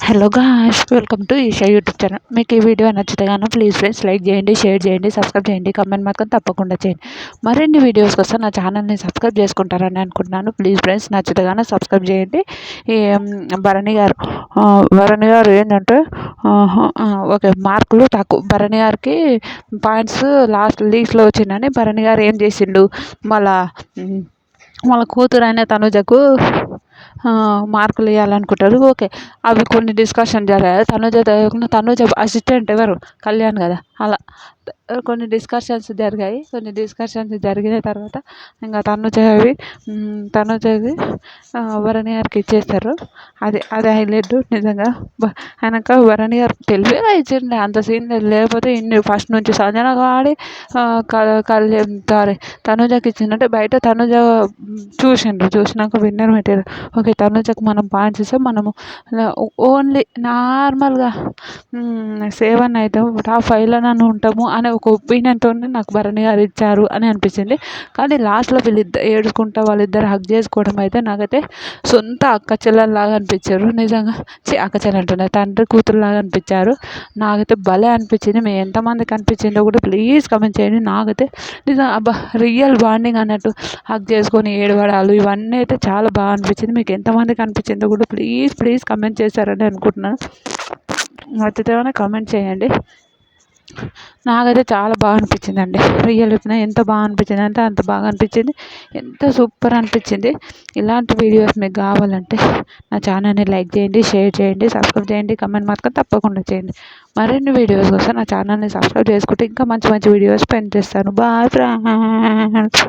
Hello guys, welcome to Esha YouTube channel. మీకు ఈ video నచ్చితే గాను ప్లీజ్ ఫ్రెండ్స్ లైక్ చేయండి, షేర్ చేయండి, సబ్స్క్రైబ్ చేయండి, కమెంట్ మాత్రం తప్పకుండా చేయండి. మరిన్ని వీడియోస్ కోసం నా ఛానల్ని సబ్స్క్రైబ్ చేసుకుంటారని అనుకుంటున్నాను. ప్లీజ్ ఫ్రెండ్స్ నచ్చితే గాను సబ్స్క్రైబ్ చేయండి. ఈ భరణి గారు ఏంటంటే ఓకే, మార్కులు తక్కువ భరణి గారికి పాయింట్స్ లాస్ట్ లీస్ట్లో వచ్చిందని భరణి గారు ఏం చేసిండు, మళ్ళా వాళ్ళ కూతురు అయిన తనుజకు మార్కులు ఇవ్వాలనుకుంటారు. ఓకే, అవి కొన్ని డిస్కషన్ జరిగాయి. తనుజ అసిస్టెంట్ ఎవరు, కళ్యాణ్ కదా, అలా కొన్ని డిస్కషన్స్ జరిగాయి. కొన్ని డిస్కషన్స్ జరిగిన తర్వాత ఇంకా తనుజవి భరణి గారికి ఇచ్చేస్తారు. అది హైలైట్ నిజంగా. ఆయనక భరణి గారు తెలివిగా ఇచ్చిండే, అంత సీన్ లేకపోతే ఇన్ని ఫస్ట్ నుంచి సంజనగా ఆడి తనుజకి ఇచ్చిందంటే బయట తనుజ చూసినాక విన్నర్ మెటీరియల్. ఓకే, తనుజకు మనం పాయింట్స్ ఇస్తే మనము ఓన్లీ నార్మల్గా 7 అయితే టాప్ 5లో నన్ను ఉంటాము అనే ఒక ఒపీనియన్తో నాకు భరణి గారు ఇచ్చారు అని అనిపించింది. కానీ లాస్ట్లో ఏడుచుకుంటా వాళ్ళిద్దరు హగ్ చేసుకోవడం అయితే నాకైతే సొంత అక్క చెల్లెల్లాగా అనిపించారు. నిజంగా అక్క చెల్లెలు అంటున్నారు, తండ్రి కూతురులాగా అనిపించారు. నాకైతే భలే అనిపించింది. మీ ఎంతమందికి అనిపించిందో కూడా ప్లీజ్ కమెంట్ చేయండి. నాకైతే నిజంగా అబ్బా, రియల్ బాండింగ్ అన్నట్టు హగ్ చేసుకొని ఏడవడాలు ఇవన్నీ అయితే చాలా బాగా అనిపించింది. మీకు ఎంతమందికి అనిపించిందో కూడా ప్లీజ్ కమెంట్ చేశారని అనుకుంటున్నాను. నచ్చితే కమెంట్ చేయండి. నాకైతే చాలా బాగా అనిపించిందండి. రియల్ చెప్పిన ఎంత బాగా అనిపించింది అంటే అంత బాగా అనిపించింది, ఎంత సూపర్ అనిపించింది. ఇలాంటి వీడియోస్ మీకు కావాలంటే నా ఛానల్ని లైక్ చేయండి, షేర్ చేయండి, సబ్స్క్రైబ్ చేయండి, కమెంట్ మాత్రం తప్పకుండా చేయండి. మరిన్ని వీడియోస్ కోసం నా ఛానల్ని సబ్స్క్రైబ్ చేసుకుంటే ఇంకా మంచి మంచి వీడియోస్ పెన్ చేస్తాను. Bye friends.